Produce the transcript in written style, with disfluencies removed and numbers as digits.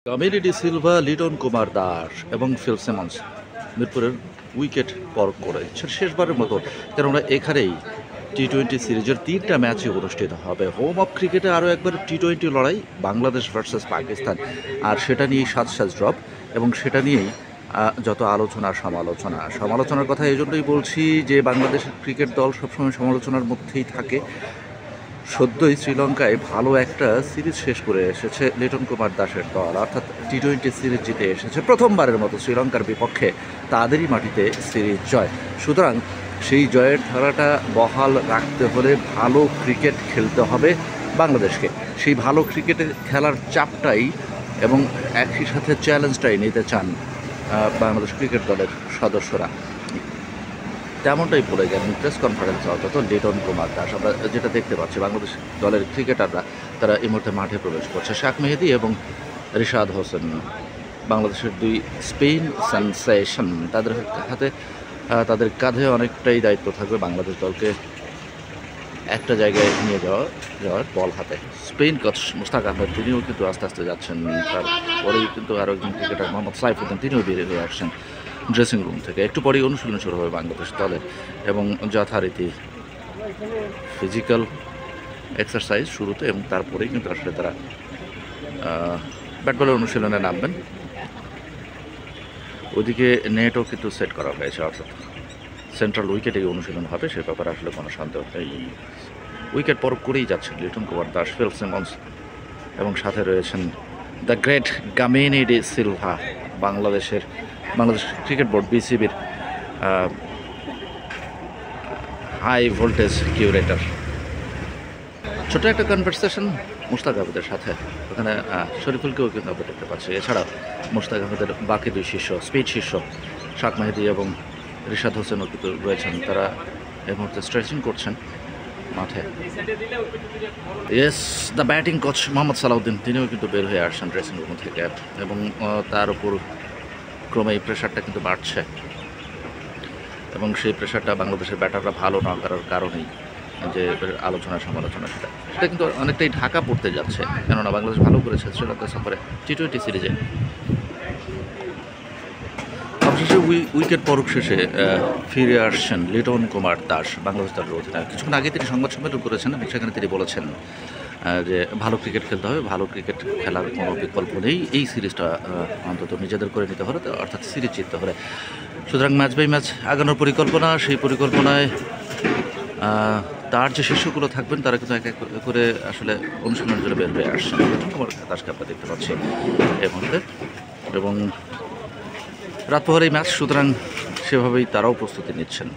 কামিনী D Silva, Liton Kumar Das এবং Phil Simmons মিরপুরের wicket পর করেছেন শেষবারের মতো, কেননা এখানেই টি-20 সিরিজের 3টা ম্যাচই অনুষ্ঠিত হবে। হোম অফ ক্রিকেটে আরও একবার টি-20 লড়াই, বাংলাদেশ ভার্সেস পাকিস্তান, আর সেটা নিয়েই 7 ড্রপ এবং সেটা নিয়েই যত সমালোচনার কথা এই জন্যই বলছি যে বাংলাদেশের ক্রিকেট দল সবসময় সমালোচনার মধ্যেই থাকে। সদ্যই শ্রীলঙ্কায় ভালো একটা সিরিজ শেষ করে এসেছে লিটন কুমার দাসের দল, অর্থাৎ টি-20 সিরিজ জিতে এসেছে প্রথমবারের মতো শ্রীলঙ্কার বিপক্ষে, তাদেরই মাটিতে সিরিজ জয়। সুতরাং সেই জয়ের ধারাটা বহাল রাখতে হলে ভালো ক্রিকেট খেলতে হবে বাংলাদেশকে। সেই ভালো ক্রিকেটে খেলার চাপটাই এবং একই সাথে চ্যালেঞ্জটাই নিতে চান বাংলাদেশ ক্রিকেট দলের সদস্যরা। তেমনটাই বলে গেলেন প্রেস কনফারেন্সে অন্তত লিটন কুমার দাস। আমরা যেটা দেখতে পাচ্ছি, বাংলাদেশ দলের ক্রিকেটাররা তারা এই মুহূর্তে মাঠে প্রবেশ করছে। শাক মেহেদী এবং রিশাদ হোসেন, বাংলাদেশের দুই স্পেন সেনসেশন, তাদের হাতে তাদের কাঁধে অনেকটাই দায়িত্ব থাকবে বাংলাদেশ দলকে একটা জায়গায় নিয়ে যাওয়ার বল হাতে। স্পেন কোচ মুশতাক আহমেদ তিনিও কিন্তু আস্তে আস্তে যাচ্ছেন, তারপরেই কিন্তু আরও একজন ক্রিকেটার মোহাম্মদ সাইফুদ্দিন তিনিও বেরিয়ে হয়ে আসছেন ড্রেসিং রুম থেকে। একটু পরেই অনুশীলন শুরু হবে বাংলাদেশ দলের এবং যথারীতি ফিজিক্যাল এক্সারসাইজ শুরুতে এবং তারপরেই কিন্তু আসলে তারা ব্যাট বলের অনুশীলনে নামবেন। ওইদিকে নেটও কিন্তু সেট করা হয়েছে, অর্থাৎ সেন্ট্রাল উইকেটেই অনুশীলন হবে, সে ব্যাপারে আসলে কোনো সন্দেহ নেই। উইকেট পর করেই যাচ্ছেন লিটন কুমার দাস, ফিল সিমন্স এবং সাথে রয়েছেন the great Kamini D Silva, Bangladesh cricket board বিসিবির হাই ভোল্টেজ কিউরেটর। ছোট একটা কনভারসেশন মুশতাক আহমেদের সাথে, ওখানে শরীফুলকেও কিন্তু আমরা দেখতে পাচ্ছি। এছাড়া মুশতাক আহমেদের বাকি দুই শিষ্য, স্পিড শিষ্য শাক মেহেদী এবং রিশাদ হোসেনও কিন্তু রয়েছেন, তারা এই মুহূর্তে স্ট্রেচিং করছেন মাঠে। Yes, the batting coach Mohammad Salauddin তিনিও কিন্তু বের হয়ে আসছেন ড্রেসিং রুম থেকে এবং তার উপর ক্রমে এই প্রেশারটা কিন্তু বাড়ছে এবং সেই প্রেশারটা বাংলাদেশের ব্যাটাররা ভালো না করার কারণেই যে সমালোচনা সেটা কিন্তু অনেকটাই ঢাকা পড়তে যাচ্ছে, কেননা বাংলাদেশ ভালো করেছে শ্রীলঙ্কা সফরে টি-20 সিরিজে। অবশেষে উইকেট পরক শেষে ফিরে আসছেন লিটন কুমার দাস, বাংলাদেশ দলের অধিনায়ক। কিছুক্ষণ আগে তিনি সংবাদ সম্মেলন করেছেন এবং সেখানে তিনি বলেছেন যে ভালো ক্রিকেট খেলতে হবে, ভালো ক্রিকেট খেলার কোনো বিকল্প নেই, এই সিরিজটা অন্তত নিজেদের করে নিতে হলে, অর্থাৎ সিরিজ জিততে হলে। সুতরাং ম্যাচ বাই ম্যাচ আগানোর পরিকল্পনা, সেই পরিকল্পনায় তার যে শিষ্যগুলো থাকবেন তারা কিন্তু এক এক করে আসলে অনুশীলনের জন্য বের হয়ে আসছেন। লিটন কুমার দাসকে আমরা দেখতে পাচ্ছি এই মুহূর্তে এবং রাত প্রহরেই ম্যাচ, সুতরাং সেভাবেই তারাও প্রস্তুতি নিচ্ছেন।